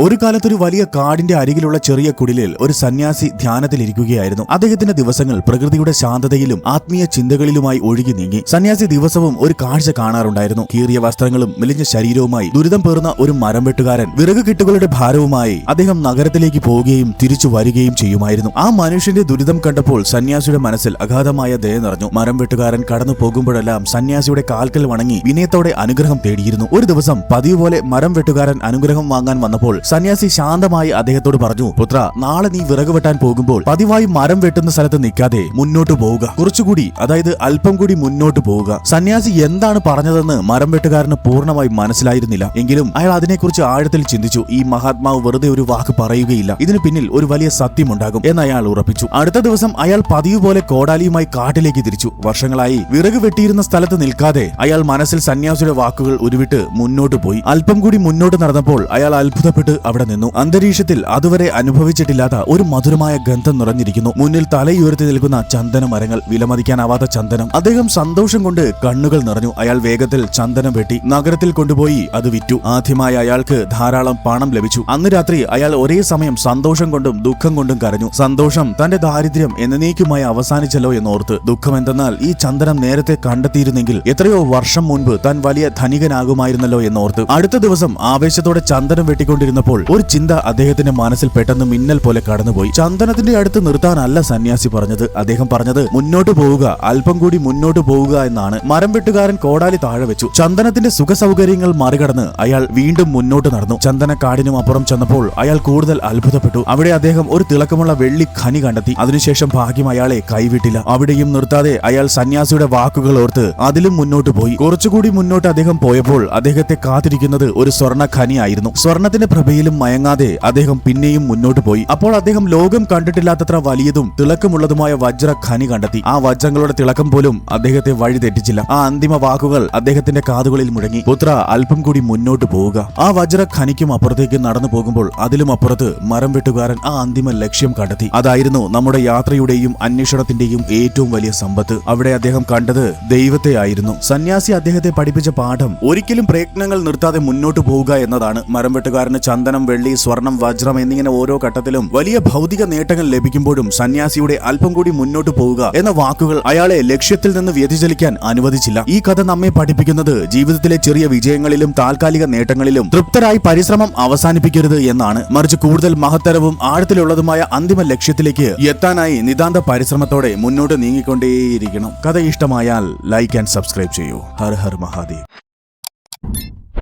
ഒരു കാലത്തൊരു വലിയ കാടിന്റെ അരികിലുള്ള ചെറിയ കുടിലിൽ ഒരു സന്യാസി ധ്യാനത്തിലിരിക്കുകയായിരുന്നു. അദ്ദേഹത്തിന്റെ ദിവസങ്ങൾ പ്രകൃതിയുടെ ശാന്തതയിലും ആത്മീയ ചിന്തകളിലുമായി ഒഴുകി നീങ്ങി. സന്യാസി ദിവസവും ഒരു കാഴ്ച കാണാറുണ്ടായിരുന്നു. കീറിയ വസ്ത്രങ്ങളും മെലിഞ്ഞ ശരീരവുമായി ദുരിതം പേർന്ന ഒരു മരം വെട്ടുകാരൻ വിറക് കെട്ടുകളുടെ ഭാരവുമായി അദ്ദേഹം നഗരത്തിലേക്ക് പോവുകയും തിരിച്ചു വരികയും ചെയ്യുമായിരുന്നു. ആ മനുഷ്യന്റെ ദുരിതം കണ്ടപ്പോൾ സന്യാസിയുടെ മനസ്സിൽ അഗാധമായ ദയ നിറഞ്ഞു. മരം വെട്ടുകാരൻ കടന്നു പോകുമ്പോഴെല്ലാം സന്യാസിയുടെ കാൽക്കൽ വണങ്ങി വിനയത്തോടെ അനുഗ്രഹം തേടിയിരുന്നു. ഒരു ദിവസം പതിവ് പോലെ മരം വെട്ടുകാരൻ അനുഗ്രഹം വാങ്ങാൻ വന്നപ്പോൾ സന്യാസി ശാന്തമായി അദ്ദേഹത്തോട് പറഞ്ഞു, പുത്ര, നാളെ നീ വിറക് വെട്ടാൻ പോകുമ്പോൾ പതിവായി മരം വെട്ടുന്ന സ്ഥലത്ത് നിൽക്കാതെ മുന്നോട്ട് പോവുക. കുറച്ചുകൂടി, അതായത് അല്പം കൂടി മുന്നോട്ട് പോവുക. സന്യാസി എന്താണ് പറഞ്ഞതെന്ന് മരം വെട്ടുകാരന് പൂർണ്ണമായി മനസ്സിലായിരുന്നില്ല. എങ്കിലും അയാൾ അതിനെക്കുറിച്ച് ആഴത്തിൽ ചിന്തിച്ചു. ഈ മഹാത്മാവ് വെറുതെ ഒരു വാക്ക് പറയുകയില്ല, ഇതിനു പിന്നിൽ ഒരു വലിയ സത്യമുണ്ടാകും എന്ന് അയാൾ ഉറപ്പിച്ചു. അടുത്ത ദിവസം അയാൾ പതിവ് പോലെ കോടാലിയുമായി കാട്ടിലേക്ക് തിരിച്ചു. വർഷങ്ങളായി വിറക് വെട്ടിയിരുന്ന സ്ഥലത്ത് നിൽക്കാതെ അയാൾ മനസ്സിൽ സന്യാസിയുടെ വാക്കുകൾ ഉരുവിട്ട് മുന്നോട്ട് പോയി. അല്പം കൂടി മുന്നോട്ട് നടന്നപ്പോൾ അയാൾ അത്ഭുതപ്പെട്ട് അവിടെ നിന്നു. അന്തരീക്ഷത്തിൽ അതുവരെ അനുഭവിച്ചിട്ടില്ലാത്ത ഒരു മധുരമായ ഗന്ധം നിറഞ്ഞിരിക്കുന്നു. മുന്നിൽ തലയുയർത്തി നിൽക്കുന്ന ചന്ദന മരങ്ങൾ, വിലമതിക്കാനാവാത്ത ചന്ദനം. അദ്ദേഹം സന്തോഷം കൊണ്ട് കണ്ണുകൾ നിറഞ്ഞു. അയാൾ വേഗത്തിൽ ചന്ദനം വെട്ടി നഗരത്തിൽ കൊണ്ടുപോയി അത് വിറ്റു. ആദ്യമായി അയാൾക്ക് ധാരാളം പണം ലഭിച്ചു. അന്ന് രാത്രി അയാൾ ഒരേ സമയം സന്തോഷം കൊണ്ടും ദുഃഖം കൊണ്ടും കരഞ്ഞു. സന്തോഷം, തന്റെ ദാരിദ്ര്യം എന്നേക്കുമായി അവസാനിച്ചല്ലോ എന്നോർത്ത്. ദുഃഖം എന്തെന്നാൽ ഈ ചന്ദനം നേരത്തെ കണ്ടെത്തിയിരുന്നെങ്കിൽ എത്രയോ വർഷം മുൻപ് താൻ വലിയ ധനികനാകുമായിരുന്നല്ലോ എന്നോർത്ത്. അടുത്ത ദിവസം ആവേശത്തോടെ ചന്ദനം വെട്ടിക്കൊണ്ടിരുന്നപ്പോൾ ഒരു ചിന്ത അദ്ദേഹത്തിന്റെ മനസ്സിൽ പെട്ടെന്ന് മിന്നൽ പോലെ കടന്നുപോയി. ചന്ദനത്തിന്റെ അടുത്ത് നിർത്താനല്ല സന്യാസി പറഞ്ഞത്. അദ്ദേഹം പറഞ്ഞത് മുന്നോട്ട് പോവുക, അല്പം കൂടി മുന്നോട്ട് പോവുക എന്നാണ്. മരം വെട്ടുകാരൻ കോടാലി താഴെ വെച്ചു. ചന്ദനത്തിന്റെ സുഖ സൗകര്യങ്ങൾ മറികടന്ന് അയാൾ വീണ്ടും മുന്നോട്ട് നടന്നു. ചന്ദനക്കാടിനും അപ്പുറം ചെന്നപ്പോൾ അയാൾ കൂടുതൽ അത്ഭുതപ്പെട്ടു. അവിടെ അദ്ദേഹം ഒരു തിളക്കമുള്ള വെള്ളി ഖനി കണ്ടെത്തി. അതിനുശേഷം ഭാഗ്യം അയാളെ കൈവിട്ടില്ല. അവിടെയും നിർത്താതെ അയാൾ സന്യാസിയുടെ വാക്കുകൾ ഓർത്ത് അതിലും മുന്നോട്ട് പോയി. കുറച്ചുകൂടി മുന്നോട്ട് അദ്ദേഹം പോയപ്പോൾ അദ്ദേഹത്തെ കാത്തിരിക്കുന്നത് ഒരു സ്വർണ്ണ ഖനിയായിരുന്നു. സ്വർണത്തിന്റെ പ്രഭയിലും മയങ്ങാതെ അദ്ദേഹം പിന്നെയും മുന്നോട്ട് പോയി. അപ്പോൾ അദ്ദേഹം ലോകം കണ്ടിട്ടില്ലാത്തത്ര വലിയതും തിളക്കമുള്ളതുമായ വജ്ര ഖനി കണ്ടെത്തി. ആ വജ്രങ്ങളുടെ തിളക്കം പോലും അദ്ദേഹത്തെ വഴി തെറ്റിച്ചില്ല. ആ അന്തിമ വാക്കുകൾ അദ്ദേഹത്തിന്റെ കാതുകളിൽ മുഴങ്ങി, പുത്ര, അല്പം കൂടി മുന്നോട്ട് പോവുക. ആ വജ്ര ഖനിക്കും അപ്പുറത്തേക്ക് നടന്നു പോകുമ്പോൾ അതിലും അപ്പുറത്ത് മരം വെട്ടുകാരൻ ആ അന്തിമ ലക്ഷ്യം കണ്ടെത്തി. അതായിരുന്നു നമ്മുടെ യാത്രയുടെയും അന്വേഷണത്തിന്റെയും ഏറ്റവും വലിയ സമ്പത്ത്. അവിടെ അദ്ദേഹം കണ്ടത് ദൈവത്തെ ആയിരുന്നു. സന്യാസി അദ്ദേഹത്തെ പഠിപ്പിച്ച പാഠം ഒരിക്കലും പ്രയത്നങ്ങൾ നിർത്താതെ മുന്നോട്ട് പോവുക എന്നതാണ്. മരം വെട്ടുകാരന് ചന്ദനം, വെള്ളി, സ്വർണം, വജ്രം എന്നിങ്ങനെ ഓരോ ഘട്ടത്തിലും വലിയ ഭൗതിക നേട്ടങ്ങൾ ലഭിക്കുമ്പോഴും സന്യാസിയുടെ അല്പം കൂടി മുന്നോട്ട് പോവുക എന്ന വാക്കുകൾ അയാളെ ലക്ഷ്യത്തിൽ നിന്ന് വ്യതിചലിക്കാൻ അനുവദിച്ചില്ല. ഈ കഥ നമ്മെ പഠിപ്പിക്കുന്നത് ജീവിതത്തിലെ ചെറിയ വിജയങ്ങളിലും താൽക്കാലിക നേട്ടങ്ങളിലും തൃപ്തരായി പരിശ്രമം അവസാനിപ്പിക്കരുത് എന്നാണ്. മറിച്ച് കൂടുതൽ മഹത്തരവും ആഴത്തിലുള്ളതുമായ അന്തിമ ലക്ഷ്യത്തിലേക്ക് എത്താനായി നിതാന്ത പരിശ്രമത്തോടെ മുന്നോട്ട് നീങ്ങിക്കൊണ്ടേയിരിക്കണം. കഥ ഇഷ്ടമായാൽ ലൈക്ക് ആൻഡ് സബ്സ്ക്രൈബ് ചെയ്യൂ. ഹർ ഹർ മഹാദേവ്.